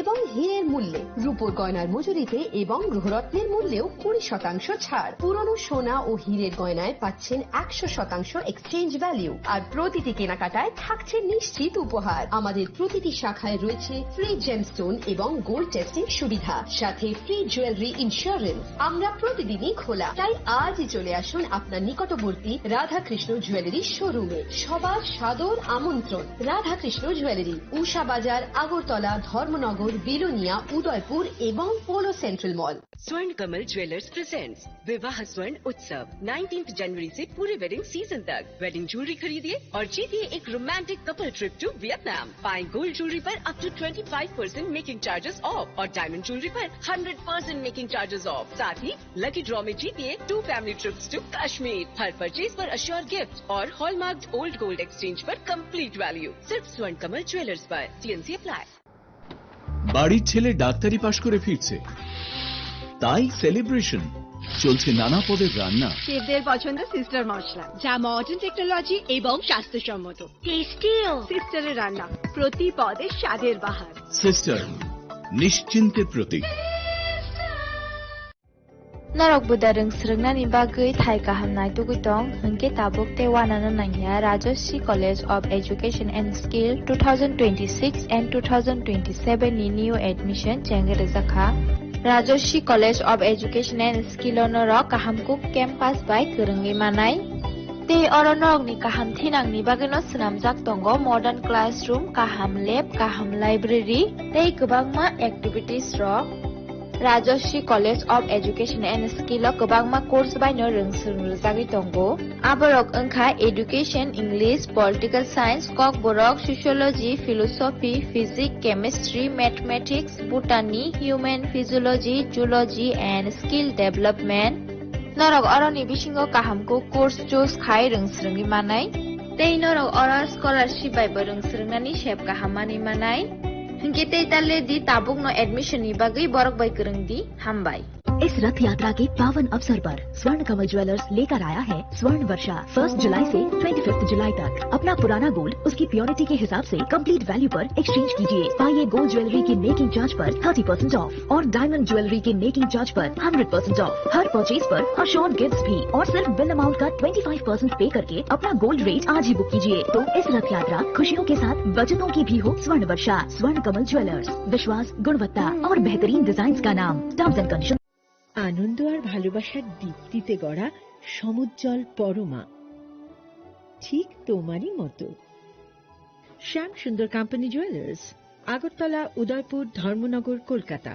এবং হীরের মূল্যে, রূপোর গয়নার মজুরিতে এবং গ্রহরত্নের মূল্যেও 20% ছাড়। পুরনো সোনা ও হীরের গয়নায় পাচ্ছেন 100% এক্সচেঞ্জ ভ্যালু, আর প্রতিটি কেনাকাটায় থাকছে নিশ্চিত উপহার। আমাদের প্রতিটি শাখায় রয়েছে ফ্রি জেমস্টোন এবং গোল্ড টেস্টিং সুবিধা, সাথে ফ্রি জুয়েলারি ইন্স্যুরেন্স। আমরা প্রতিদিনই খোলা, তাই আজই চলে আসুন আপনার নিকটবর্তী রাধাকৃষ্ণ জুয়েলারি শোরুমে। সবার সাদর আমন্ত্রণ। রাধাকৃষ্ণ জুয়েলারি, উষা বাজার, আগরতলা, ধর্মনগর, বিলোনিয়া, উদয়পুর এবং পোলো সেंट्रल मॉल। स्वर्ण कमल ज्वेलर्स प्रेजेंट्स विवाह स्वर्ण उत्सव 19 जनवरी से पूरे वेडिंग सीजन तक। वेडिंग ज्वेलरी खरीदिए और जीतिए एक romantic couple trip to Vietnam. पाएं गोल्ड ज्वेलरी पर up to 25% making charges off और डायमंड ज्वेलरी पर 100% मेकिंग चार्जेस ऑफ। साथ ही लकी ड्रॉ में जीतिए 2 फैमिली ट्रिप्स टू कश्मीर। हर परचेज पर अश्योर गिफ्ट और हॉलमार्क्ड ओल्ड गोल्ड एक्सचेंज पर कंप्लीट वैल्यू। सिर्फ स्वर्ण कमल ज्वेलर्स पर। TNC apply. বাড়ির ছেলে ডাক্তারি পাশ করে ফিরছে, তাই সেলিব্রেশন চলছে নানা পদের রান্না। শেফদের পছন্দ সিস্টার মশলা, যা মডার্ন টেকনোলজি এবং স্বাস্থ্যসম্মত। টেস্টিও সিস্টারের রান্না, প্রতি পদে স্বাদের বাহার। Sister, নিশ্চিন্তের Pratik. Narok budareng srengna bagui thai kahamnai tugutong hengke tabuk tewanana nangya Rajoshi College of Education and Skill 2026 and 2027 ni new admission chengere zakha Rajoshi College of Education and Skill onorok kahamkuk campus by kerengi manai te oronok ni kaham thinang ni bageno snamjak tongo modern classroom, kaham lab, kaham library tei kwbangma activities rok Rajoshi College of Education and Skill o kwbangma course baino rungsrungjagui tongo. Aborok wngkha Education, English, Political Science, Kokborok, Sociology, Philosophy, Physics, Chemistry, Mathematics, Botany, Human Physiology, Zoology and Skill Development. Norok oroni bisingo kahamko course choose khai rungsrungi manai. Tei norok ora scholarship bai rungsrungnani shep kahamani manai. Hingke tale di tabuk no admission ni bagai borok bai kereng di hambai. इस रथ यात्रा के पावन अवसर पर स्वर्ण Kamal jewellers लेकर आया है स्वर्ण वर्षा 1 जुलाई से 25 जुलाई तक। अपना पुराना गोल्ड उसकी प्योरिटी के हिसाब से कंप्लीट वैल्यू पर एक्सचेंज कीजिए। पाइए गोल्ड ज्वेलरी की मेकिंग चार्ज पर 30% ऑफ और डायमंड ज्वेलरी की मेकिंग चार्ज पर 100% ऑफ। हर परचेज पर अश्योर्ड गिफ्ट्स भी और सिर्फ बिल अमाउंट का 25% पे करके अपना गोल्ड रेट आज ही बुक कीजिए। तो इस रथ यात्रा खुशियों के साथ बचतों की भी हो। स्वर्ण वर्षा, स्वर्ण कमल ज्वेलर्स, विश्वास, गुणवत्ता और बेहतरीन डिजाइन का नाम। Terms and condition. আনন্দ আর ভালোবাসার দীপ্তিতে গড়া সমুজ্জ্বল পরমা, ঠিক তোমারই মতো। শ্যাম সুন্দর company jewellers, Agartala, Udaipur, Dharmanagar, Kolkata.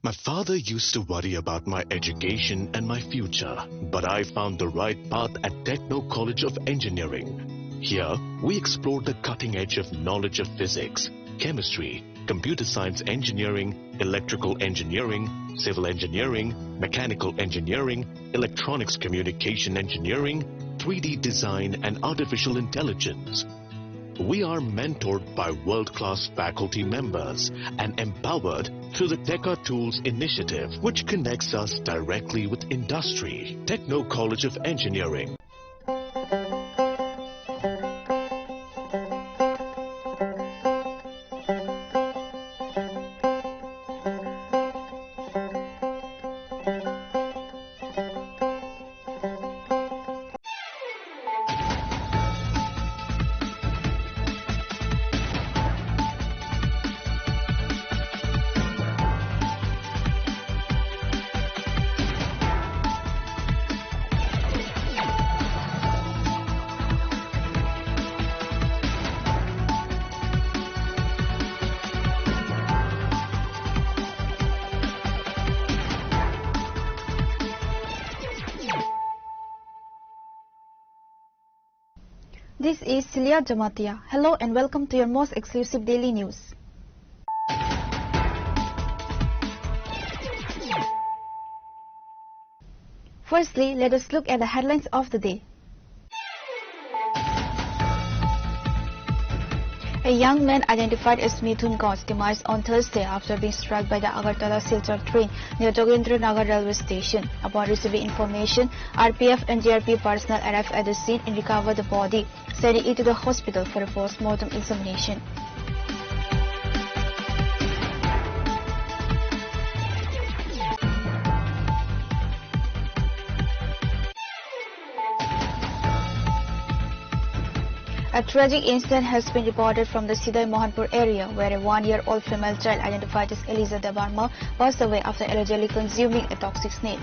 My father used to worry about my education and my future, but I found the right path at Techno College of Engineering. Here, we explored the cutting edge of knowledge of physics, chemistry, computer science engineering, electrical engineering, civil engineering, mechanical engineering, electronics communication engineering, 3D design and artificial intelligence. We are mentored by world-class faculty members and empowered through the Tekka Tools initiative, which connects us directly with industry. Techno College of Engineering. This is Celia Jamatia. Hello and welcome to your most exclusive daily news. Firstly, let us look at the headlines of the day. A young man identified as Mithun Kaur's demise on Thursday after being struck by the Agartala Silchar train near Jogendranagar railway station. Upon receiving information, RPF and GRP personnel arrived at the scene and recovered the body, sending it to the hospital for a post-mortem examination. A tragic incident has been reported from the Sidai Mohanpur area where a 1-year-old female child identified as Eliza Debarma passed away after allegedly consuming a toxic snail.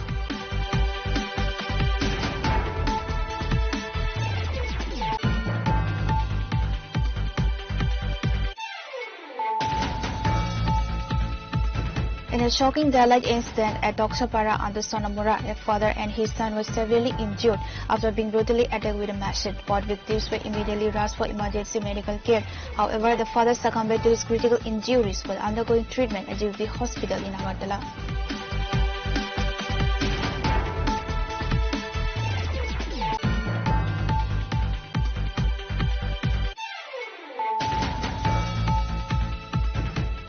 In a shocking daylight incident at Doksapara under Sonamura, a father and his son were severely injured after being brutally attacked with a machete. Both victims were immediately rushed for emergency medical care. However, the father succumbed to his critical injuries while undergoing treatment at GVP Hospital in Agartala.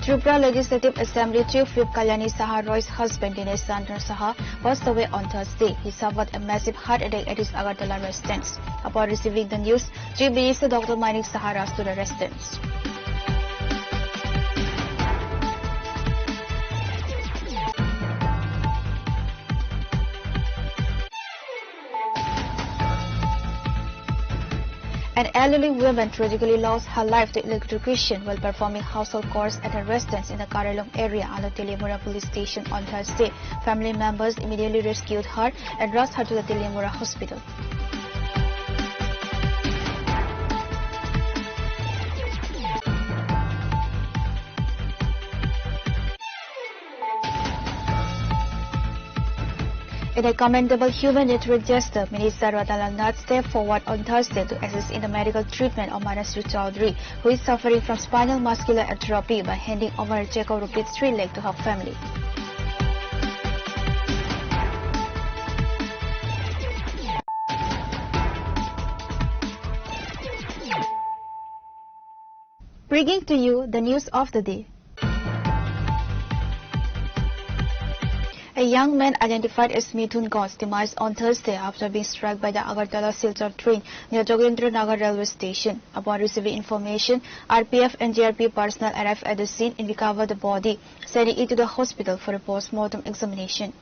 Tripura Legislative Assembly Chief Whip Kalyani Saha Roy's husband Dinesh Chandra Saha passed away on Thursday. He suffered a massive heart attack at his Agartala residence. Upon receiving the news, Chief Minister Dr. Manik Saha rushed to the residence. An elderly woman tragically lost her life to electrocution while performing household chores at her residence in the Karalong area under Tilimura police station on Thursday. Family members immediately rescued her and rushed her to the Tilimura hospital. In a commendable humanitarian gesture, Minister Ratan Nath stepped forward on Thursday to assist in the medical treatment of Manasri Chaudhary, who is suffering from spinal muscular atrophy, by handing over a check of ₹3 lakh to her family. Bringing to you the news of the day. A young man identified as Mithun Ghosh demised on Thursday after being struck by the Agartala Silchar train near Jogendra Nagar railway station. Upon receiving information, RPF and GRP personnel arrived at the scene and recovered the body, sending it to the hospital for a post-mortem examination.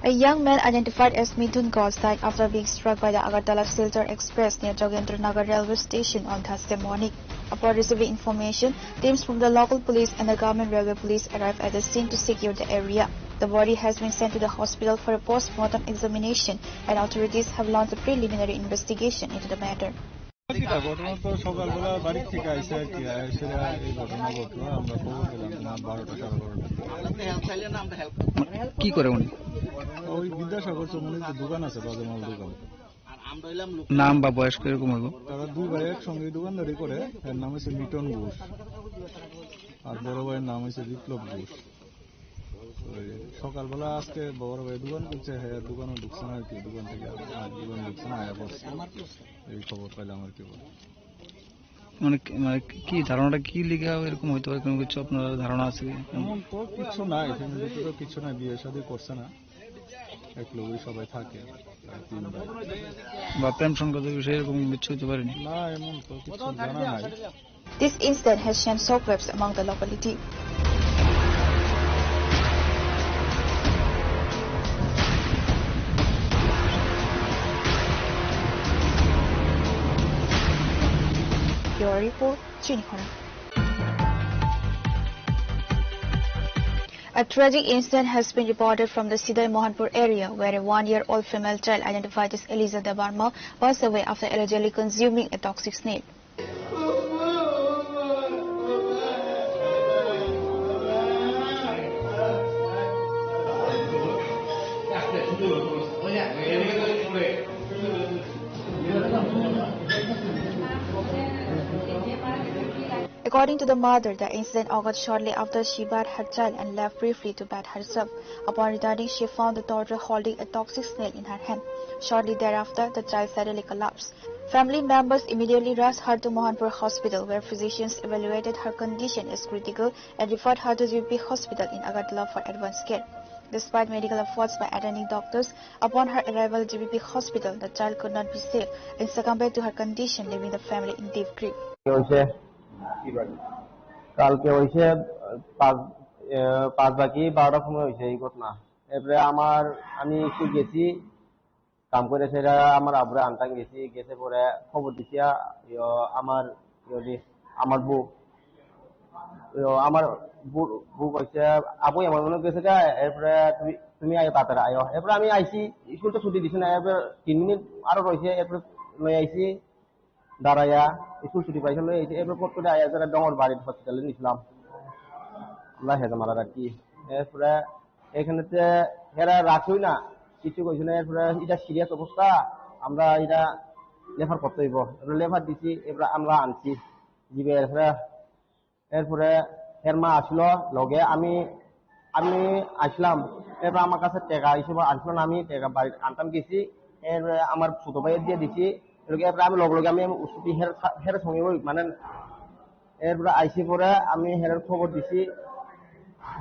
A young man identified as Mithun Ghosh died after being struck by the Agartala Silchar Express near Jogendra Nagar railway station on Thursday morning. Upon receiving information, teams from the local police and the government railway police arrived at the scene to secure the area. The body has been sent to the hospital for a post-mortem examination, and authorities have launched a preliminary investigation into the matter. ঘটনা তো সকালবেলা বাড়ি থেকে আইসে আর কি আইসে এই ঘটনা ঘটলো আমরা খবর পেলাম 12টা কি করে উনি ওই বিদ্যাসাগর চমনির দোকান আছে বাজারমাল দোকান নাম বা বয়স কিরকম হইব তারা দুই ভাই একসঙ্গে দোকানদারি করে এর নাম হচ্ছে লিটন ঘোষ আর বড় ভাইয়ের নাম হচ্ছে বিপ্লব ঘোষ সকালবেলা আজকে বড় ভাই দোকান করছে হ্যাঁ দোকানও ঢুকছে না আর কি দোকান থেকে দোকান ঢুকছে না এই খবর পাইলাম আর কি মানে কি ধারণাটা কি লিখা এরকম হইতে পারে কোনো কিছু আপনার ধারণা আছে এমন তো কিছু নাই ফ্যামিলিতে তো কিছু নাই বিয়ে শাদী করছে না এক লোকই সবাই থাকে বা প্রেম সংক্রান্ত বিষয়ে এরকম কিছু হইতে পারেনি না এমন তো কিছু জানা নাই This incident has sent shockwaves among the locality. Your report, Chinikhara. A tragic incident has been reported from the Sidai Mohanpur area where a 1-year-old female child identified as Eliza Debarma passed away after allegedly consuming a toxic snail. According to the mother, the incident occurred shortly after she bathed her child and left briefly to bath herself. Upon returning, she found the daughter holding a toxic snail in her hand. Shortly thereafter, the child suddenly collapsed. Family members immediately rushed her to Mohanpur Hospital, where physicians evaluated her condition as critical and referred her to GVP Hospital in Agartala for advanced care. Despite medical efforts by attending doctors, upon her arrival at GVP Hospital, the child could not be saved and succumbed to her condition, leaving the family in deep grief. কালকে হয়েছে 5:12 সময় হয়েছে এই ঘটনা। এরপরে আমি একটু গেছি কাম করে, সেটা আমার আব্বুরে আনতাম গেছে পরে খবর দিছি আমার বউ কইছে আবু এমন মনে গেছে গা, এরপরে তুমি আয় তাড়াতাড়ি আয়ো। এরপরে আমি আইছি, স্কুল তো ছুটি দিছি না, এরপরে 3 মিনিট আরো রয়েছে, এরপরে লই আইছি দাঁড়াইয়া, স্কুল ছুটি পাইছে লই আইছি। এরপরে পর করে আয়া ডঙর বাড়ির হসপিটালে নিয়েছিলাম, আমরা হেঁটে মারার আর কি। এরপরে এখানেতে হেরা রাখই না, কিছু কইছে না। এরপরে এটা সিরিয়াস অবস্থা, আমরা এটা লেফার করতে হইব। লেফার দিছি, এরপরে আমরা আনছি জিবে। এরপরে এর মা আসলো লগে, আমি আসলাম। এরপর আমার কাছে টাকা হিসেবে আসলো না, আমি টাকা বাড়ি আনতাম গেছি। এরপরে আমার ছোট ভাইয়ের দিয়ে দিছি। এরপরে আমি লগে আমি ছুটি হেরে সঙ্গে মানে। এরপরে আইসি পরে আমি হেরের খবর দিছি,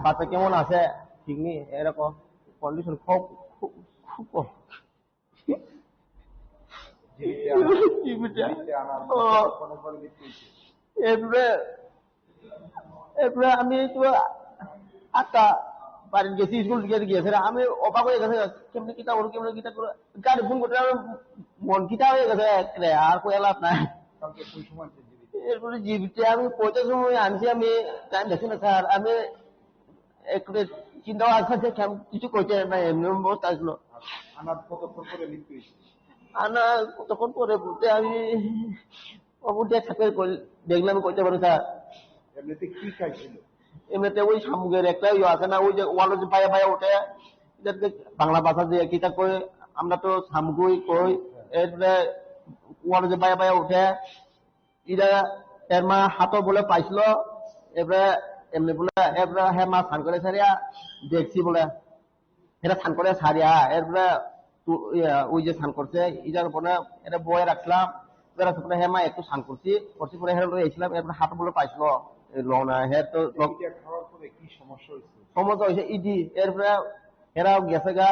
বাচ্চা কেমন আছে ঠিক নেই, এরকম কন্ডিশন খুব এরপরে আমি তো 8টা বাড়ির গেছি, স্কুল গিয়েছে। আমি অবাক হয়ে গেছে, কেমনি কিতা করো গাড়ি ফোন করতে মন কিতা হয়ে গেছে আর কই লাভ নাই। এরপরে জিবিতে আমি 50 সময় আনছি, আমি টাইম দেখছি না স্যার। আমি একটু চিন্তাও আসছে কিছু কইতে না, এমনি অবস্থা আসলো। কতক্ষণ পরে বলতে আমি দেখলাম কইতে পারি স্যার। এমনিতে কি খাইছিল? এমনিতে ওই শামুকের একটা আছে না, ওই যে ওয়ালো যে পায়া পায়া ওঠে, বাংলা ভাষা যে কিতা কই, আমরা তো শামুকই কই। এরপরে ওয়ালো যে পায়া পায়া উঠে, এটা এর মা হাতও বলে পাইছিল। এরপরে এমনি বলে, এরপরে হ্যাঁ মা স্নান করে সারিয়া দেখছি বলে, এটা স্নান করে সারিয়া এরপরে ওই যে স্নান করছে এটার উপরে এটা বয়ে রাখলাম। হ্যাঁ মা একটু স্নান করছি পরে হেরে এসেছিলাম। এরপরে হাত বলে পাইছিল সমস্যা হয়েছে ইডি। এরপরে এরা গেছে গা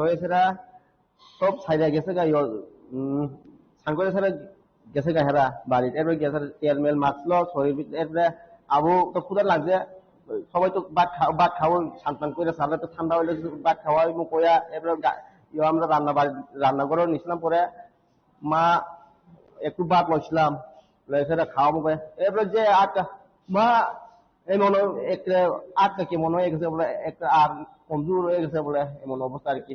হয়েছে সব সাইডে গেছে গা স্নান করে সারা গেছে গা হেরা বাড়ির। এরপরে গেছে তেল মেল মাছলো শরীর। এরপরে আবু তো ক্ষুধা লাগছে, সবাই তো ভাত খাওয়া স্নান করে সারলে তো ঠান্ডা হইলে ভাত খাওয়াই কয়া। এরপরে আমরা রান্না করে নিছিলাম। পরে মা একটু ভাত লইছিলাম, খাওয়াবো। এরপরে যে মা এই মনে আটটা কি মনে হয়ে গেছে বলে, একটা আর কমজোর হয়ে গেছে বলে, এমন অবস্থা আর কি।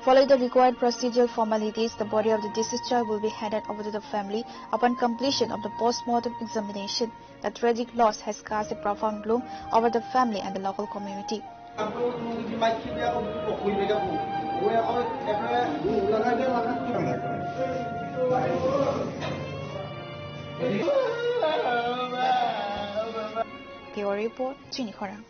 Following the required procedural formalities, the body of the deceased child will be handed over to the family upon completion of the post-mortem examination. The tragic loss has cast a profound gloom over the family and the local community. Bureau Report, Chini Khorang.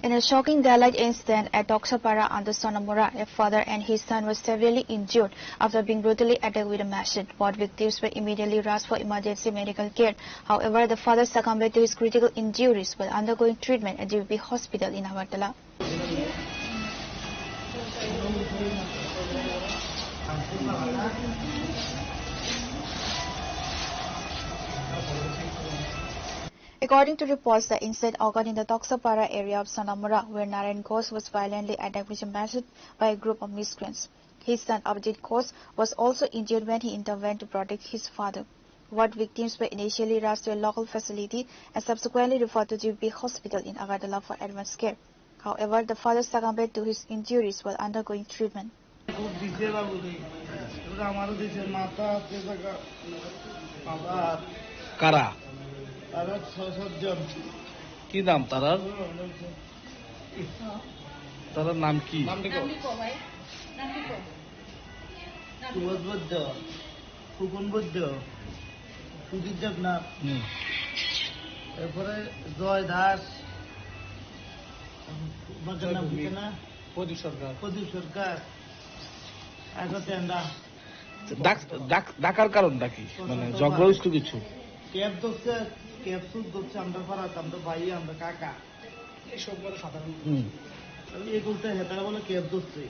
In a shocking daylight incident at Doksapara under Sonamura, a father and his son were severely injured after being brutally attacked with a machete. Both victims were immediately rushed for emergency medical care. However, the father succumbed to his critical injuries while undergoing treatment at GVP Hospital in Agartala. According to reports, the incident occurred in the Doksapara area of Sonamura, where Narayan Ghosh was violently attacked with a machete by a group of miscreants. His son Abhijit Ghosh was also injured when he intervened to protect his father. Both victims were initially rushed to a local facility and subsequently referred to GVP Hospital in Agartala for advanced care. However, the father succumbed to his injuries while undergoing treatment. কারা কি নাম তারার? তারার নাম কি? এরপরে জয় দাস, প্রদীপ সরকার, ডাকার কারণটা কি? মানে জগরস্ত কিছু ক্যাব ধরছে, ক্যাব সুদ ধরছে, আমরা পাড়াত, আমরা ভাই, আমরা কাকা, এইসব বলে সাধারণ এগুলোতে হেতারা বলে ক্যাব ধরছে,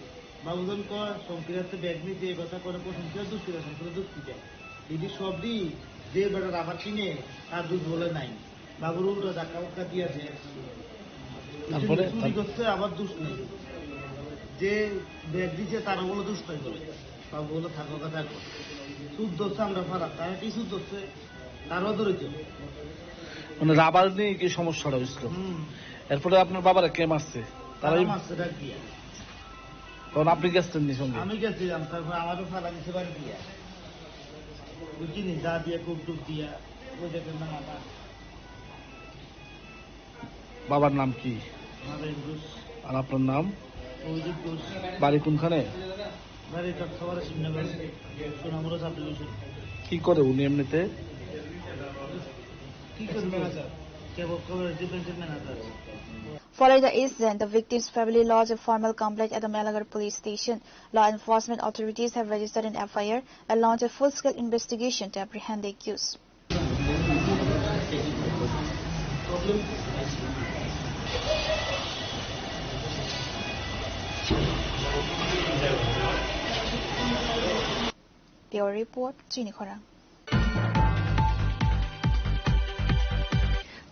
বাবুজন কয় সংক্রিয়াতে ব্যাগ নিতে এই কথা করে সংক্রিয়া দুঃখিত সংক্রিয়া দুঃখিত দিদি সব দিই যে বেটা রাবার কিনে তার দুধ বলে নাই বাবুর উল্টো ধাক্কা ফাক্কা দিয়েছে তারপরে চুরি করছে আবার দুষ নেই যে ব্যাগ দিচ্ছে তারা বলে দুষ নাই বলে বাবু বলে থাকো কথা সুদ ধরছে আমরা ফারাক তারা কি সুদ ধরছে তারাও ধরেছে মানে রাবার নিয়ে কি সমস্যাটা হয়েছিল এরপরে আপনার বাবারা কে মারছে তারাই মারছে ডাক দিয়া তখন আপনি গেছেন নি সঙ্গে আমি গেছিলাম তারপর আমারও ফালা দিতে পারি দিয়া বুঝিনি যা দিয়া খুব ডুব দিয়া ওই দেখেন না আমার বাবার নাম কি আর আপনার নাম বাড়ি কোনখানে বাড়ি সবার সোনামুড়া সাবডিভিশন কি করে উনি এমনিতে কি করবে কেবল ডিফেন্সের manager Following the incident, the victim's family lodged a formal complaint at the Melagar police station. Law enforcement authorities have registered an FIR and launched a full-scale investigation to apprehend the accused. Bureau Report, Jini Khorang.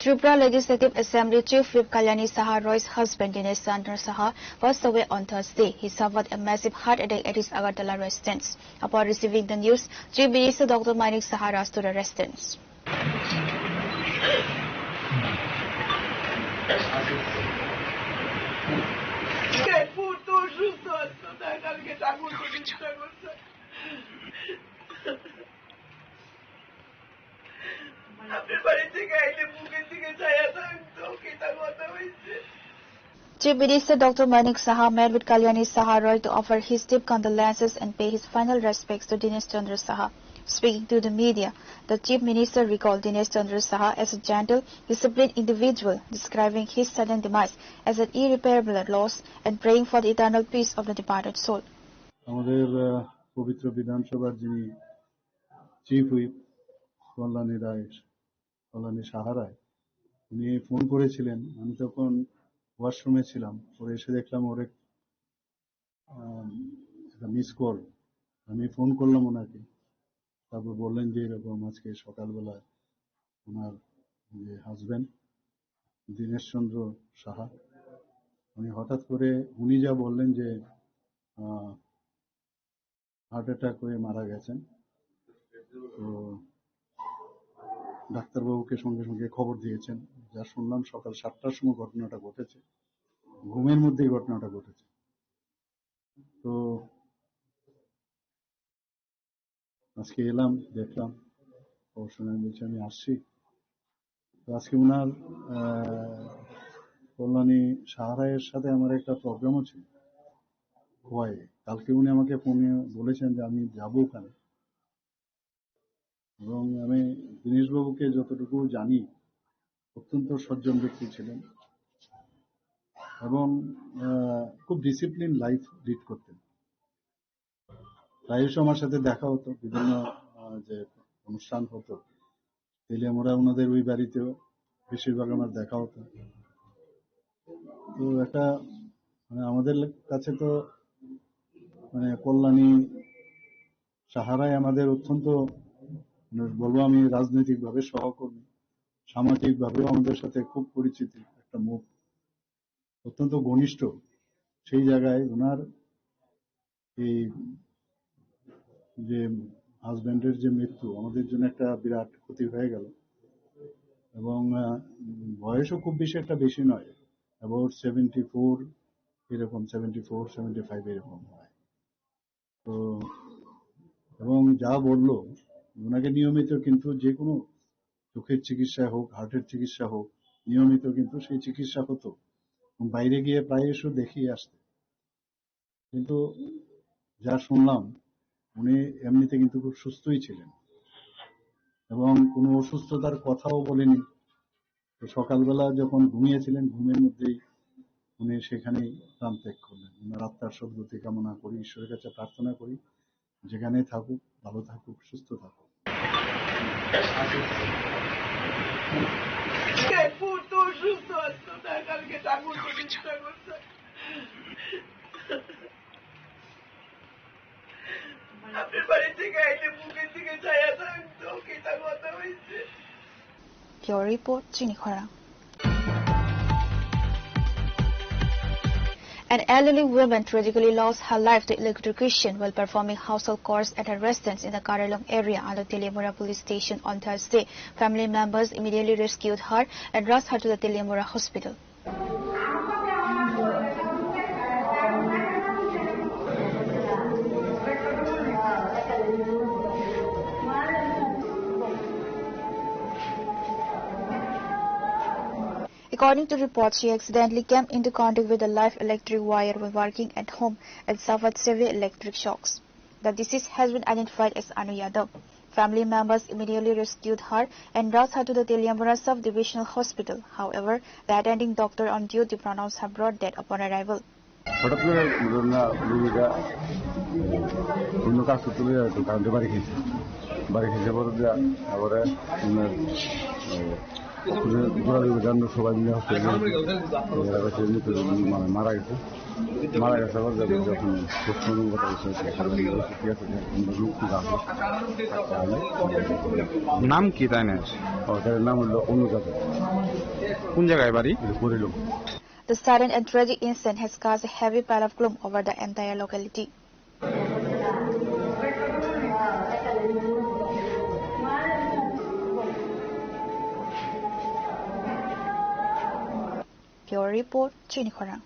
Tripura Legislative Assembly Chief Whip Kalyani Saha Roy's husband Dinesh Chandra Saha passed away on Thursday. He suffered a massive heart attack at his Agartala residence. Upon receiving the news, Chief Minister Dr. Manik Saha rushed to the residence. Chief Minister Dr. Manik Saha met with Kalyani Saha Roy to offer his deep condolences and pay his final respects to Dinesh Chandra Saha. Speaking to the media, the Chief Minister recalled Dinesh Chandra Saha as a gentle, disciplined individual, describing his sudden demise as an irreparable loss and praying for the eternal peace of the departed soul. আমাদের পবিত্র বিধানসভার যিনি chief whip Kalyani Saha রায় উনি phone করেছিলেন। আমি তখন ওয়াশরুমে ছিলাম, পরে এসে দেখলাম ওর একটা মিস কল। আমি ফোন করলাম ওনাকে, তারপর বললেন যে এরকম আজকে সকালবেলা ওনার যে হাজব্যান্ড দীনেশ চন্দ্র সাহা উনি হঠাৎ করে উনি যা বললেন যে হার্ট অ্যাটাক হয়ে মারা গেছেন। তো ডাক্তারবাবুকে সঙ্গে সঙ্গে খবর দিয়েছেন। যা শুনলাম সকাল 7টার সময় ঘটনাটা ঘটেছে, ঘুমের মধ্যেই ঘটনাটা ঘটেছে। তো আজকে এলাম, দেখলাম, অবশ্যই বলছি আমি আসছি। তো আজকে ওনার কল্যাণী সাহা রায়ের সাথে আমার একটা প্রবলেমও ছিল খোয়াই। কালকে উনি আমাকে ফোনে বলেছেন যে আমি যাবো ওখানে, এবং আমি দীনেশবাবুকে যতটুকু জানি অত্যন্ত সজ্জন ব্যক্তি ছিলেন এবং খুব ডিসিপ্লিন লাইফ লিড করতেন। প্রায়শ আমার সাথে দেখা হতো, বিভিন্ন যে অনুষ্ঠান হতো তেলিয়ামোড়া ওনাদের ওই বাড়িতেও বেশিরভাগ আমার দেখা হতো। তো একটা মানে আমাদের কাছে তো মানে কল্যাণী সাহা রায় আমাদের অত্যন্ত বলবো আমি রাজনৈতিকভাবে সহকর্মী, সামাজিকভাবেও আমাদের সাথে খুব পরিচিতি একটা মুখ, অত্যন্ত ঘনিষ্ঠ। সেই জায়গায় ওনার এই যে হাজব্যান্ডের যে মৃত্যু আমাদের জন্য একটা বিরাট ক্ষতি হয়ে গেল। এবং বয়সও খুব বেশি একটা বেশি নয়, অ্যাবাউট 74 এরকম, 74-75 এরকম হয়। তো এবং যা বললো ওনাকে নিয়মিত কিন্তু যে কোনো চোখের চিকিৎসা হোক, হার্টের চিকিৎসা হোক, নিয়মিত কিন্তু সেই চিকিৎসা হতো। বাইরে গিয়ে প্রায় এসে দেখিয়ে আসতে। কিন্তু যা শুনলাম উনি এমনিতে কিন্তু খুব সুস্থই ছিলেন এবং কোনো অসুস্থতার কথাও বলেনি। তো সকালবেলা যখন ঘুমিয়েছিলেন ঘুমের মধ্যেই উনি সেখানেই প্রাণ ত্যাগ করলেন। ওনার আত্মার সদ্গতি কামনা করি, ঈশ্বরের কাছে প্রার্থনা করি যেখানে থাকুক ভালো থাকুক, সুস্থ থাকুক। আপনার বাড়ি থেকে আইলে মুখের দিকে ছায়া থাকতো কিতা কথা হয়েছে Pure Report, Chinikhara. An elderly woman tragically lost her life to electrocution while performing household chores at her residence in the Karalong area under Teliamura police station on Thursday. Family members immediately rescued her and rushed her to the Teliamura hospital. According to reports, she accidentally came into contact with a live electric wire while working at home and suffered severe electric shocks. The deceased has been identified as Anu Yadav. Family members immediately rescued her and rushed her to the Teliamura Sub-Divisional Hospital. However, the attending doctor on duty pronounced her brought dead upon arrival. সবাই মিলে মারা গেছে যখন নাম কি তাই না তার নাম হলো অনুজাত কোন জায়গায় বাড়ি করিল The sudden and tragic incident has cast a heavy pall of gloom over the entire locality. Pure Report, Chinikhara.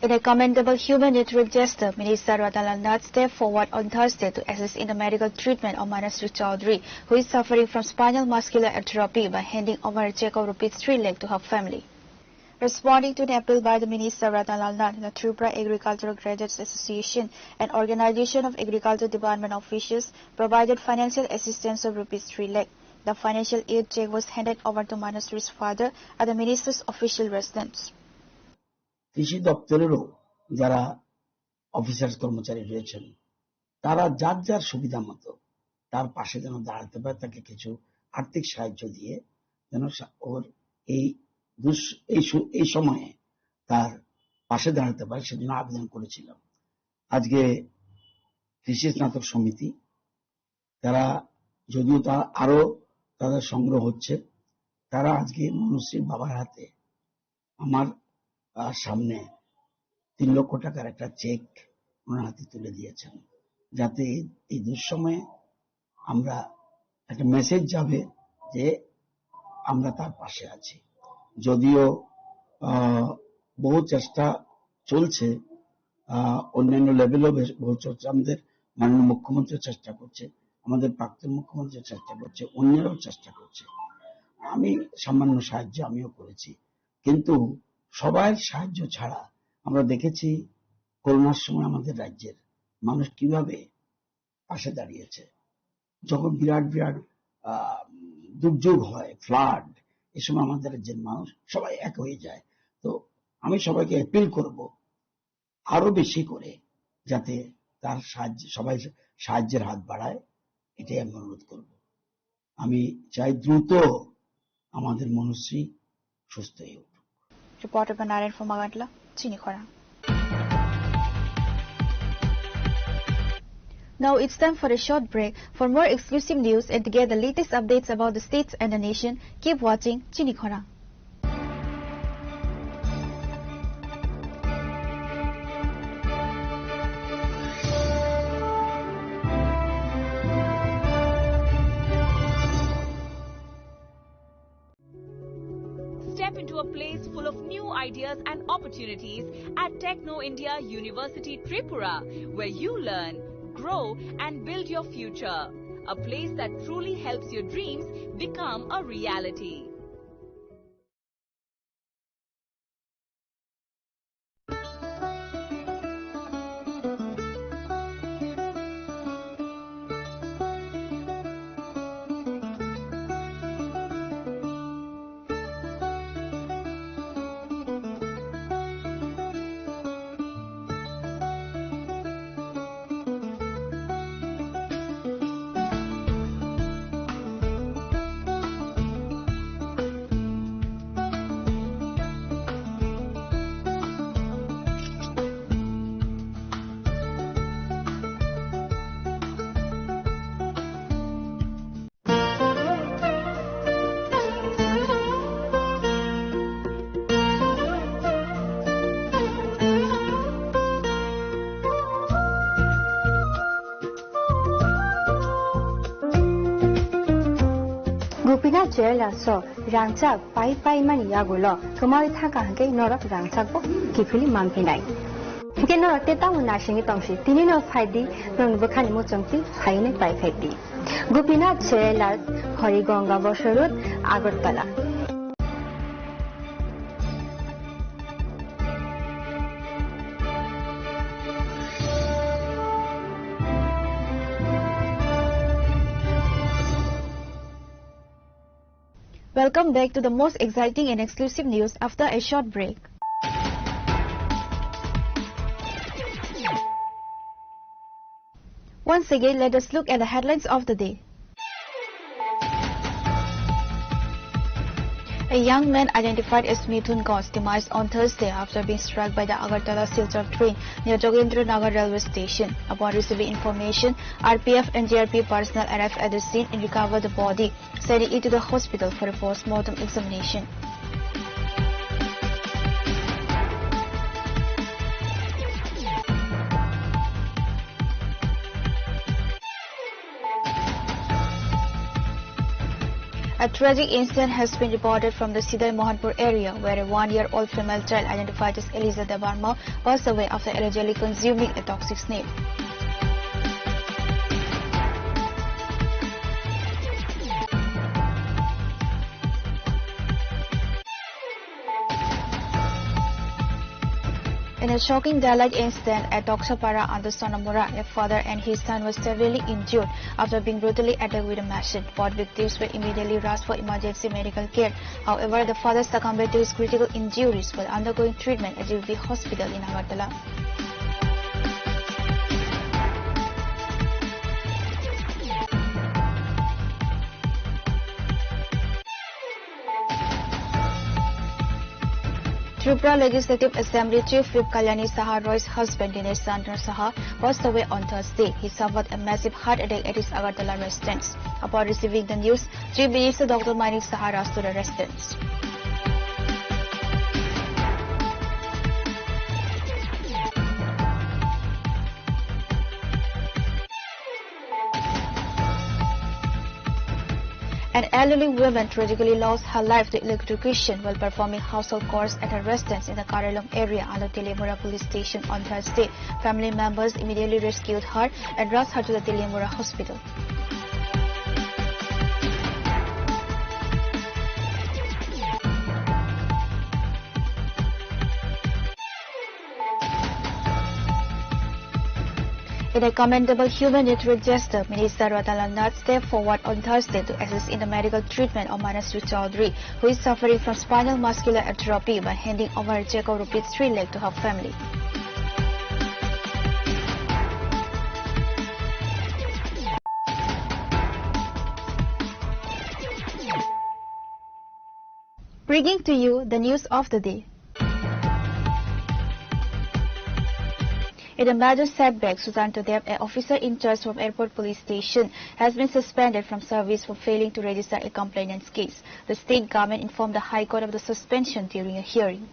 In a commendable humanitarian gesture, Minister Radhalal Nath stepped forward on Thursday to assist in the medical treatment of Manasri Chowdhury, who is suffering from spinal muscular atrophy, by handing over a check of ₹3 lakh to her family. Responding to an appeal by the Minister Radhalal Nath, the Tripura Agricultural Graduates Association, an organization of Agriculture Department officials, provided financial assistance of ₹3 lakh. The financial aid check was handed over to Manasri's father at the minister's official residence. কৃষি দপ্তরেরও যারা officers কর্মচারী রয়েছেন তারা যার যার সুবিধা মতো তার পাশে যেন দাঁড়াতে পারে, তাকে কিছু আর্থিক সাহায্য দিয়ে যেন ওর এই সময়ে তার পাশে দাঁড়াতে পারে সেজন্য আবেদন করেছিলাম। আজকে কৃষি স্নাতক সমিতি তারা যদিও আরো তাদের সংগ্রহ হচ্ছে, তারা আজকে মনুশ্রীর বাবার হাতে আমার সামনে 3 লক্ষ টাকার একটা চেক ওনার হাতে তুলে দিয়েছেন, যাতে এই দুঃসময়ে আমরা একটা মেসেজ যাবে যে আমরা তার পাশে আছি। যদিও বহু চেষ্টা চলছে, অন্যান্য লেভেলও বহু চর্চা, আমাদের মাননীয় মুখ্যমন্ত্রী চেষ্টা করছে, আমাদের প্রাক্তন মুখ্যমন্ত্রী চেষ্টা করছে, অন্যরাও চেষ্টা করছে। আমি সামান্য সাহায্য আমিও করেছি, কিন্তু সবাই সাহায্য ছাড়া আমরা দেখেছি করোনার সময় আমাদের রাজ্যের মানুষ কিভাবে পাশে দাঁড়িয়েছে। যখন বিরাট বিরাট দুর্যোগ হয়, ফ্লাড, এ সময় আমাদের রাজ্যের মানুষ সবাই এক হয়ে যায়। তো আমি সবাইকে অ্যাপিল করব আরো বেশি করে যাতে তার সবাই সাহায্যের হাত বাড়ায়, এটাই আমি অনুরোধ করব। আমি চাই দ্রুত আমাদের মনুশ্রী সুস্থ হয়ে উঠুক। Reporter by Narayan from Magantla, Chinikhara. Now it's time for a short break. For more exclusive news and to get the latest updates about the states and the nation, keep watching Chinikhara. Step into a place full of new ideas and opportunities at Techno India University Tripura, where you learn, grow and build your future. A place that truly helps your dreams become a reality. Gupina Jela so Rangchak Pai Mani Yagulo, Kumari Taka, Norok Rangchako, Kipili Mampinai. Again, not the town nashing it on she, Tinino Heidi, non Vukanimuchunki, Haine by Heidi. Gupina Jela, Horigonga Boshurut, Agotala. Welcome back to the most exciting and exclusive news after a short break. Once again, let us look at the headlines of the day. A young man identified as Mithun Ghosh demised on Thursday after being struck by the Agartala Silchar train near Jogendra Nagar railway station. Upon receiving information, RPF and GRP personnel arrived at the scene and recovered the body, sending it to the hospital for a post-mortem examination. A tragic incident has been reported from the Sidai Mohanpur area, where a 1-year-old female child identified as Eliza Debarma passed away after allegedly consuming a toxic snake. In a shocking daylight incident at Doksapara under Sonamura, a father and his son were severely injured after being brutally attacked with a machete. Both victims were immediately rushed for emergency medical care. However, the father succumbed to his critical injuries while undergoing treatment at UV Hospital in Agartala. Tripura Legislative Assembly Chief Whip Kalyani Saha Roy's husband Dinesh Chandra Saha passed away on Thursday. He suffered a massive heart attack at his Agartala residence. Upon receiving the news, Chief Minister Dr. Manik Saha rushed to the residence. An elderly woman tragically lost her life to electrocution while performing household chores at her residence in the Karalong area under Tilimura police station on Thursday. Family members immediately rescued her and rushed her to the Tilimura hospital. In a commendable humanitarian gesture, Minister Ratalan Nath stepped forward on Thursday to assist in the medical treatment of Manasri Chaudhary, who is suffering from spinal muscular atrophy, by handing over a check of ₹3 lakh to her family. Bringing to you the news of the day. In a major setback, Susanto Dev, an officer in charge from Airport Police Station, has been suspended from service for failing to register a complainant's case. The state government informed the High Court of the suspension during a hearing.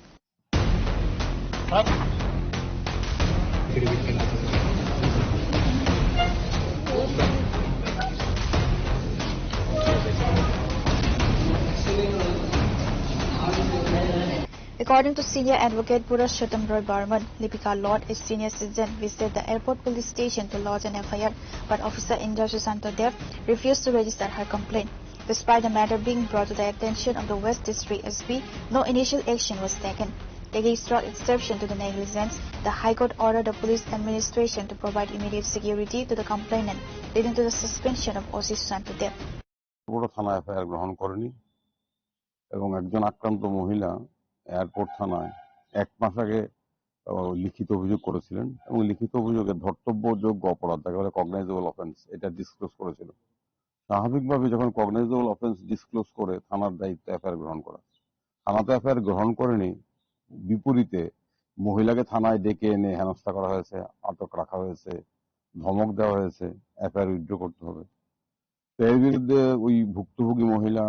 According to senior advocate Purushottam Roy Barman, Lipika Lord, a senior citizen, visited the airport police station to lodge an FIR, but officer Indra Susanto Dev refused to register her complaint. Despite the matter being brought to the attention of the West District SB, no initial action was taken. Taking strong exception to the negligence, the High Court ordered the police administration to provide immediate security to the complainant, leading to the suspension of OC Susanto Dev. থানা FIR গ্রহণ করেনি এবং একজন আক্রান্ত মহিলা airport থানায় 1 মাস আগে লিখিত অভিযোগ করেছিলেন এবং লিখিত অভিযোগে ধর্তব্যযোগ্য অপরাধ, যাকে বলে কগনাইজেবল অফেন্স, এটা ডিসক্লোজ করেছিল। স্বাভাবিকভাবে যখন কগনাইজেবল অফেন্স ডিসক্লোজ করে থানার দায়িত্ব এফআইআর গ্রহণ করা, থানা তো এফআইআর গ্রহণ করেনি, বিপরীতে মহিলাকে থানায় ডেকে এনে হেনস্থা করা হয়েছে, আটক রাখা হয়েছে, ধমক দেওয়া হয়েছে, এফআইআর উইথড্র করতে হবে। তো এর বিরুদ্ধে ওই ভুক্তভোগী মহিলা,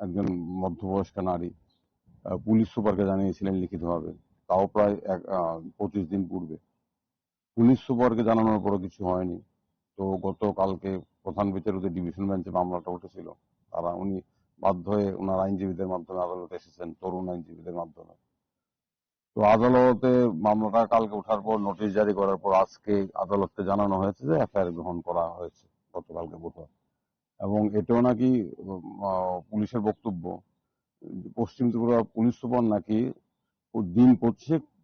একজন মধ্যবয়স্ক নারী, পুলিশ সুপারকে জানিয়েছিলেন লিখিতভাবে, তাও প্রায় 25 দিন পূর্বে। পুলিশ সুপারকে জানানোর পরও কিছু হয়নি। তো গতকালকে প্রধান বিচারপতি ডিভিশন বেঞ্চে মামলাটা উঠেছিল, উনি বাধ্য হয়ে ওনার আইনজীবীদের মাধ্যমে আদালতে এসেছেন, তরুণ আইনজীবীদের মাধ্যমে। তো আদালতে মামলাটা কালকে ওঠার পর নোটিশ জারি করার পর আজকে আদালতকে জানানো হয়েছে যে এফআইআর গ্রহণ করা হয়েছে গতকালকে বুধবার। এবং এটাও নাকি পুলিশের বক্তব্য, পশ্চিম ত্রিপুরা পুলিশ সুপার নাকি দিন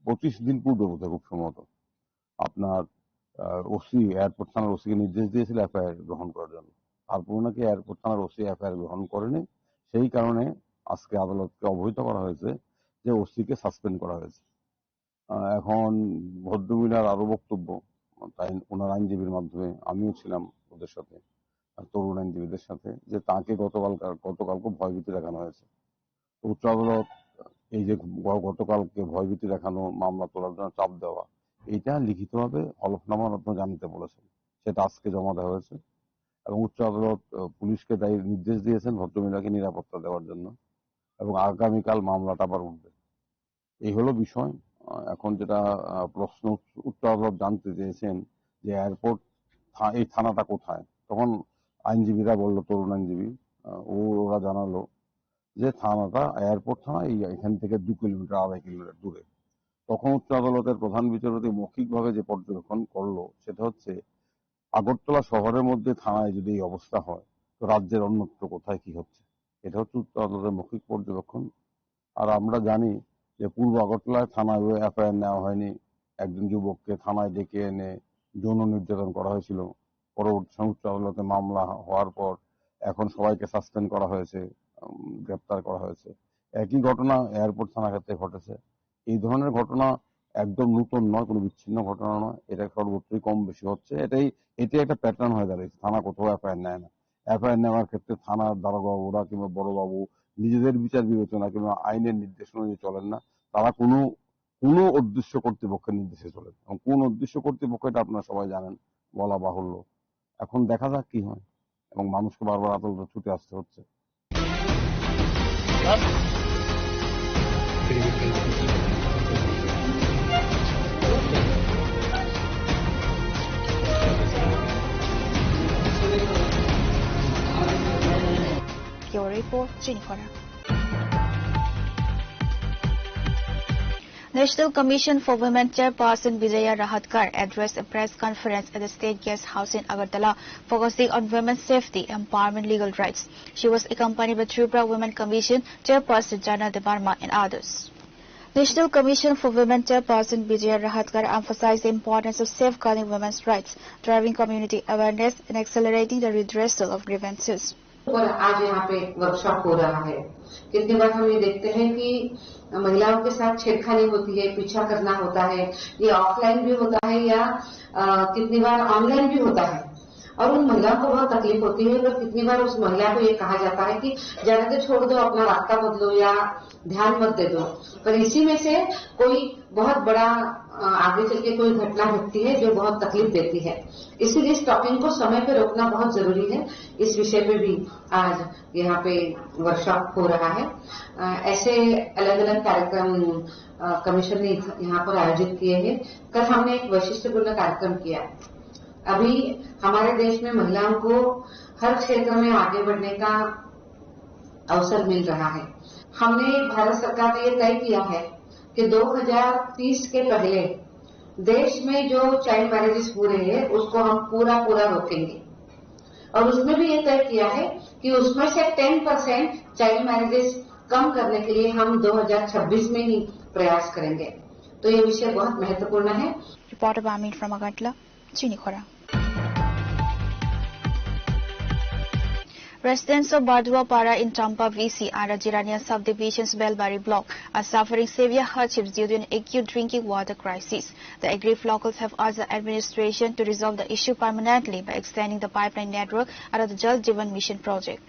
25 দিন পূর্বে বোধ খুব সম্ভবত আপনার ওসি এয়ারপোর্ট থানার ওসিকে নির্দেশ দিয়েছিল এফআইআর গ্রহণ করার জন্য। তারপর নাকি এয়ারপোর্ট থানার ওসি এফআইআর গ্রহণ করেনি, সেই কারণে আজকে আদালতকে অবহিত করা হয়েছে যে ওসিকে সাসপেন্ড করা হয়েছে। এখন ভদ্রমহিলার আরো বক্তব্য, তাই ওনার আইনজীবীর মাধ্যমে আমিও ছিলাম ওদের সাথে, তরুণ আইনজীবীদের সাথে, যে তাকে গতকালকে ভয়ভীতি দেখানো হয়েছে। উচ্চ আদালত এই যে গতকালকে ভয়ভীতি দেখানো, মামলা তোলার জন্য চাপ দেওয়া, এইটা লিখিতভাবে হলফনামার মাধ্যমে জানাতে বলেছেন, সেটা আজকে জমা দেওয়া হয়েছে। এবং উচ্চ আদালত পুলিশকে দায়ী নির্দেশ দিয়েছেন ভদ্রমহিলাকে নিরাপত্তা দেওয়ার জন্য, এবং আগামীকাল মামলাটা আবার উঠবে। এই হলো বিষয়। এখন যেটা প্রশ্ন, উচ্চ আদালত জানতে চেয়েছেন যে এয়ারপোর্ট এই থানাটা কোথায়। তখন আইনজীবীরা বললো, তরুণ আইনজীবী ওরা জানালো যে থানাটা এয়ারপোর্ট থানা এখান থেকে 2 কিলোমিটার 2.5 কিলোমিটার দূরে। তখন উচ্চ আদালতের প্রধান বিচারপতি মৌখিকভাবে যে পর্যবেক্ষণ করলো সেটা হচ্ছে, আগরতলা শহরের মধ্যে থানায় যদি এই অবস্থা হয় তো রাজ্যের অন্যত্র কোথায় কি হচ্ছে, এটা হচ্ছে উচ্চ আদালতের মৌখিক পর্যবেক্ষণ। আর আমরা জানি যে পূর্ব আগরতলায় থানায় এফআইআর নেওয়া হয়নি, একজন যুবককে থানায় ডেকে এনে যৌন নির্যাতন করা হয়েছিল। পরবর্তী উচ্চ আদালতে মামলা হওয়ার পর এখন সবাইকে সাসপেন্ড করা হয়েছে, গ্রেপ্তার করা হয়েছে। একই ঘটনা এয়ারপোর্ট থানা ক্ষেত্রে ঘটেছে। এই ধরনের ঘটনা একদম নতুন নয়, কোনো বিচ্ছিন্ন ঘটনা নয়, এটা সর্বত্রই কম বেশি হচ্ছে। এটাই একটা প্যাটার্ন হয়ে দাঁড়িয়েছে। থানা কোথাও এফআইআর নেয় না। এফআইআর নেওয়ার ক্ষেত্রে থানার দারোগাবাবুরা কিংবা বড়বাবু নিজেদের বিচার বিবেচনা কিংবা আইনের নির্দেশ অনুযায়ী চলেন না, তারা কোনো অদৃশ্য কর্তৃপক্ষের নির্দেশে চলেন। এবং কোন অদৃশ্য কর্তৃপক্ষ এটা আপনারা সবাই জানেন, বলা বাহুল্য। এখন দেখা যাক কি হয়, এবং মানুষকে বারবার আদালতে ছুটে আসতে হচ্ছে। Your report, Jennifer. National Commission for Women Chairperson Vijaya Rahatkar addressed a press conference at the State Guest House in Agartala, focusing on women's safety, empowerment, legal rights. She was accompanied by Tripura Women Commission Chairperson Jana Debarma and others. National Commission for Women Chairperson Vijaya Rahatkar emphasized the importance of safeguarding women's rights, driving community awareness, and accelerating the redressal of grievances. और आज यहाँ पे workshop हो रहा है। कितनी बार हम ये देखते हैं कि महिलाओं के साथ छेड़खानी होती है, पीछा करना होता है, ये ऑफलाइन भी होता है या कितनी बार ऑनलाइन भी होता है, और उन महिलाओं को बहुत तकलीफ होती है। और कितनी बार उस महिला को ये कहा जाता है कि जाने दो, छोड़ दो, अपना रास्ता बदलो या ध्यान मत दे दो। पर इसी में से कोई बहुत बड़ा आगे चल के कोई घटना घटती है जो बहुत तकलीफ देती है। इसीलिए स्टॉकिंग को समय पे रोकना बहुत जरूरी है। इस विषय पे भी आज यहाँ पे वर्कशॉप हो रहा है। ऐसे अलग अलग कार्यक्रम कमीशन ने यहाँ पर आयोजित किए हैं। कल हमने एक वैशिष्ट्यपूर्ण कार्यक्रम किया। अभी हमारे देश में महिलाओं को हर क्षेत्र में आगे बढ़ने का अवसर मिल रहा है। हमने भारत सरकार ने ये तय किया है कि 2030 के पहले देश में जो चाइल्ड मैरिजेस हो रहे हैं उसको हम पूरा रोकेंगे। और उसमें भी ये तय किया है कि उसमें से 10% चाइल्ड मैरिजेस कम करने के लिए हम 2026 में ही प्रयास करेंगे। तो ये विषय बहुत महत्वपूर्ण है। Reporter Bamin from Agartala, Chinikhora. Residents of Barduapara in Champa VC and Rajirania subdivision's Belbari block are suffering severe hardships due to an acute drinking water crisis. The aggrieved locals have asked the administration to resolve the issue permanently by extending the pipeline network under the Jal Jeevan Mission project.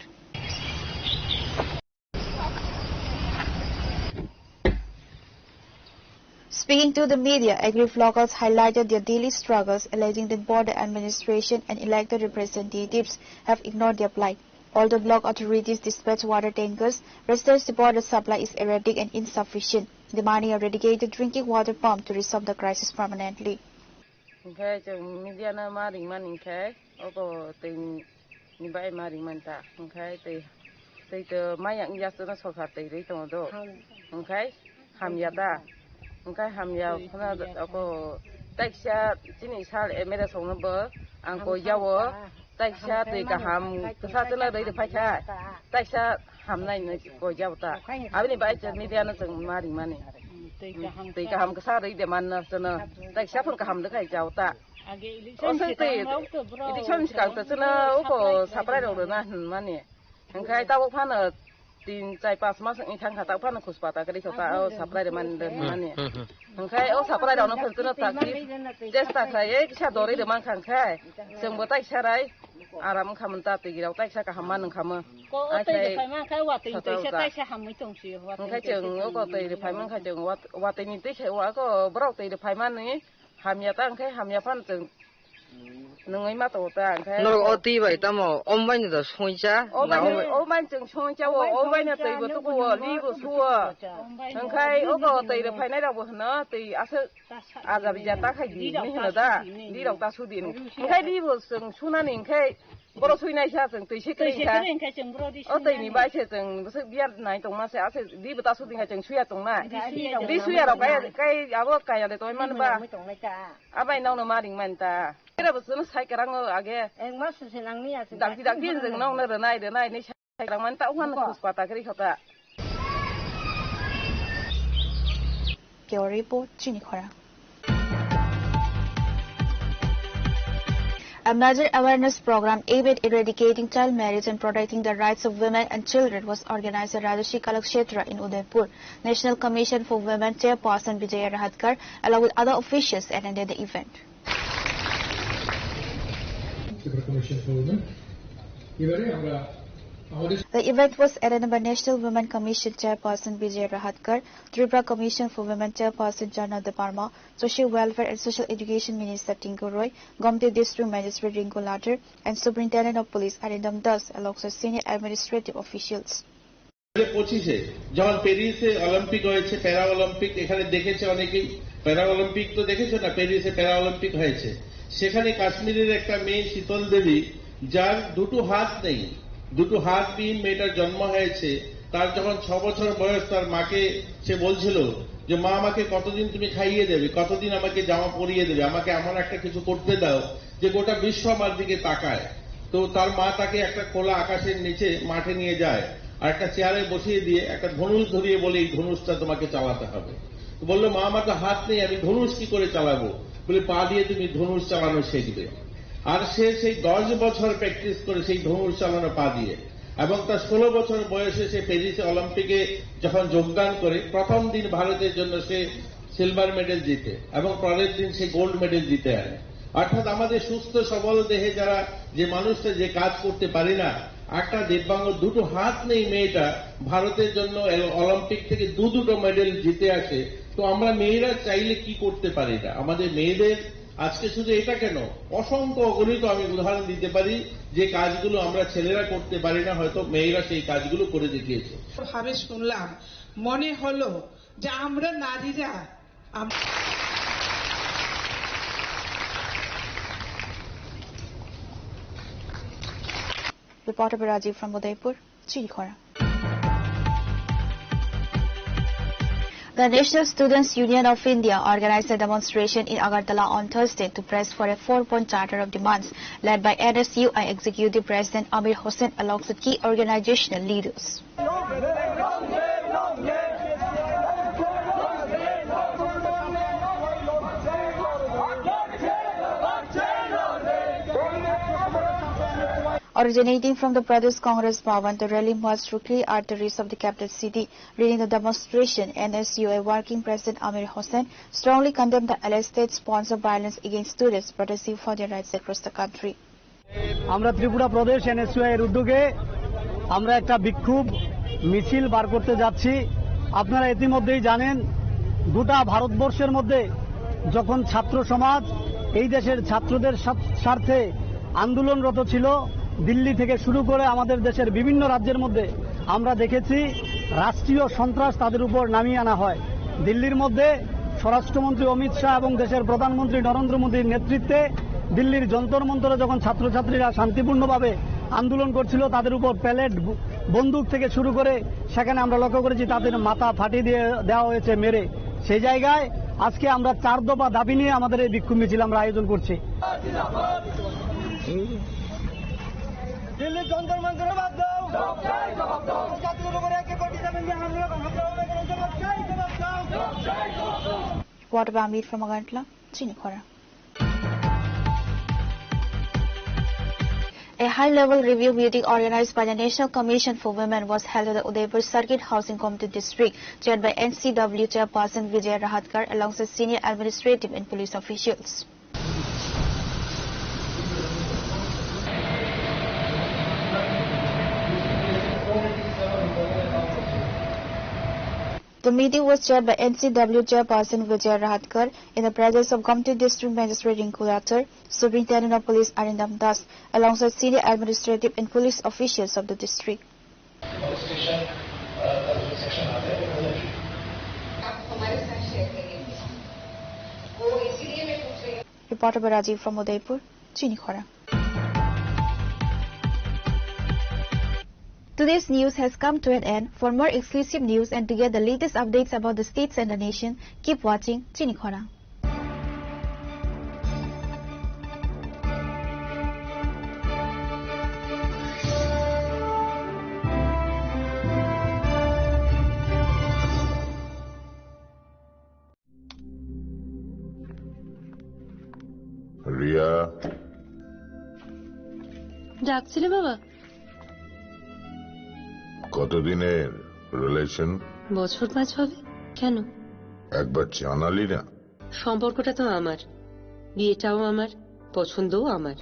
Speaking to the media, aggrieved locals highlighted their daily struggles, alleging that both the administration and elected representatives have ignored their plight. Although block authorities dispatch water tankers, residents report the supply is erratic and insufficient, demanding a dedicated drinking water pump to resolve the crisis permanently. निबाय मारि मानता ओंखाय तैतो मायां यासना सरकार तैरै दङ ओंखाय हामया दा ओंखाय हामया खना अको ताइसा दिनै साल एमएलए सावनोबो आं गयावो ताइसा दै गाहाम गोसाजोला दै फायखा ताइसा हामनाय गयावता आबनि बायचा मिडियानो जों मारि माने दै गाहाम गोसा दै दे मानना जोनो ताइसा फोन गाहाम दखाय जावता इलेक्सन सिगांथ' जोंनो उखौ साप्लाय रौदोना माने ओंखाय दाउ फानो 3-4-5 मासनि थांखा दाउ फानो खुसपाता गैथ'ता साप्लाय माने ओंखाय साप्लाय रावनो फोरजोनो ताकि जेस्ता खाय खिसा दरै दे मानखांखाय जोंबो ताइसाराय आराम खामता दैगिराव ताइसा गाहाम मान ओंखामो ओंखाय जों उखौ दै फायमानखाय जों वातैनि दैखाय वाखौ ब्राव दै फायमाननि हामियाता ओंखाय हामियाफान जों नङै माथावता ओंखाय अति बाय तामो अमबायनो द सयजा अमबायनो जों सयजावो अमबायनो दैबो तुबो लिबो सुवो ओंखाय अगो दै फायनाय रावबो होनो दै आसो आजाबिजा ताखाय दि होनो दा लिराव दा सुदि ओंखाय लिबो जों सुनानै ओंखाय बर' सुइनायसा जों दैसे दैसा दैनि बायसे जों बसो बियार नाय दंमासे आसे लिबो दा सुदिखाय जों सुया दंना दै सुयाराव गाय आबो गायाले दय मानबा आबाय नावनो मारिं मानता एराबोसनो साइकेराङो आगे दागि जों नावनो रनाय नै साइकेरां मानता उहान खुसपाता गैखता Your report, Chinikhora. A major awareness program aimed at eradicating child marriage and protecting the rights of women and children was organized at Rajarshi Kalakshetra in Udaipur. National Commission for Women Chairperson Vijaya Rahatkar, along with other officials, attended the event. The event was attended by National Women Commission Chairperson Vijay Rahatkar, Tripura Commission for Women Chairperson Janna Deparma, Social Welfare and Social Education Minister Tinku Roy, Gomti District Magistrate Rinku Latter, and Superintendent of Police Arindam Das, alongside senior administrative officials. 25 যখন প্যারিসে Olympic হয়েছে প্যারা Olympic এখানে দেখেছে অনেকেই প্যারা Olympic তো দেখেছো না প্যারিসে প্যারা অলিম্পিক হয়েছে সেখানে কাশ্মীরের একটা মেয়ে শীতল দেবী যার দুটো হাত নেই দুটো হাতবিহীন মেয়েটার জন্ম হয়েছে তার যখন 6 বছর বয়স তার মাকে সে বলছিল যে মা আমাকে কতদিন তুমি খাইয়ে দেবে কতদিন আমাকে জামা পরিয়ে দেবে আমাকে এমন একটা কিছু করতে দাও যে গোটা বিশ্ব আমার দিকে তাকায় তো তার মা তাকে একটা খোলা আকাশের নিচে মাঠে নিয়ে যায় আর একটা চেয়ারে বসিয়ে দিয়ে একটা ধনুষ ধরিয়ে বলে এই ধনুষটা তোমাকে চালাতে হবে তো বলল মা আমার তো হাত নেই আমি ধনুষ কি করে চালাবো বলে পা দিয়ে তুমি ধনুষ চালানো শিখবে আর সে সেই 10 বছর প্র্যাকটিস করে সেই ধনুষ চালানো পা দিয়ে এবং তার 16 বছর বয়সে সে প্যারিসে অলিম্পিকে যখন যোগদান করে প্রথম দিন ভারতের জন্য সে সিলভার মেডেল জিতে এবং পরের দিন সে গোল্ড মেডেল জিতে আনে অর্থাৎ আমাদের সুস্থ সবল দেহে যারা যে মানুষটা যে কাজ করতে পারে না একটা দিব্যাঙ্গ দুটো হাত নেই মেয়েটা ভারতের জন্য অলিম্পিক থেকে দুটো মেডেল জিতে আসে তো আমরা মেয়েরা চাইলে কি করতে পারি না আমাদের মেয়েদের আজকে শুধু এটা কেন অসংখ্য অগণিত আমি উদাহরণ দিতে পারি যে কাজগুলো আমরা ছেলেরা করতে পারি না হয়তো মেয়েরা সেই কাজগুলো করে দেখিয়েছে ভাবে শুনলাম মনে হলো যে আমরা নারীরা Reporter Rajiv from Udaipur, Chinikhora. The National Students Union of India organized a demonstration in Agartala on Thursday to press for a 4-point charter of demands led by NSUI Executive President Amir Hossain alongside key organizational leaders. Originating from the Pradesh Congress Bhavan, the rally marched through three arteries of the capital city. Leading the demonstration, NSUI Working President Amir Hossain strongly condemned the alleged state-sponsored violence against students protesting for their rights across the country. আমরা ত্রিপুরা প্রদেশ NSUI এর উদ্যোগে আমরা একটা বিক্ষোভ মিছিল বার করতে যাচ্ছি আপনারা ইতিমধ্যেই জানেন গোটা ভারতবর্ষের মধ্যে যখন ছাত্র সমাজ এই দেশের ছাত্রদের স্বার্থে আন্দোলনরত ছিল দিল্লি থেকে শুরু করে আমাদের দেশের বিভিন্ন রাজ্যের মধ্যে আমরা দেখেছি রাষ্ট্রীয় সন্ত্রাস তাদের উপর নামিয়ে আনা হয় দিল্লির মধ্যে স্বরাষ্ট্রমন্ত্রী অমিত শাহ এবং দেশের প্রধানমন্ত্রী নরেন্দ্র মোদীর নেতৃত্বে দিল্লির যন্তর মন্তরে যখন ছাত্রছাত্রীরা শান্তিপূর্ণভাবে আন্দোলন করছিল তাদের উপর প্যালেট বন্দুক থেকে শুরু করে সেখানে আমরা লক্ষ্য করেছি তাদের মাথা ফাটিয়ে দিয়ে দেওয়া হয়েছে মেরে। সেই জায়গায় আজকে আমরা 4 দফা দাবি নিয়ে আমাদের এই বিক্ষোভ মিছিল আমরা আয়োজন করছি। দিল্লি যন্তর মন্তরে বাদ দাও, What about Amir from Agantla? Chinikhora. A high-level review meeting organized by the National Commission for Women was held at the Udaipur Circuit Housing Committee District, chaired by NCW Chairperson Vijay Rahatkar alongside senior administrative and police officials. The meeting was chaired by NCW Chairperson Vijay Rahatkar in the presence of Committee District Magistrate Rinku Lathar, Superintendent of Police Arindam Das, alongside senior administrative and police officials of the district. Reporter by Rajiv from Udaipur, Chinikhora. Today's news has come to an end. For more exclusive news and to get the latest updates about the states and the nation, keep watching Chinikhora. Riya, ডাকছিলে বাবা? কতদিনের relation? বছর 5 হবে। কেন? একবার জানালি না? সম্পর্কটা তো আমার, বিয়েটাও আমার, পছন্দও আমার।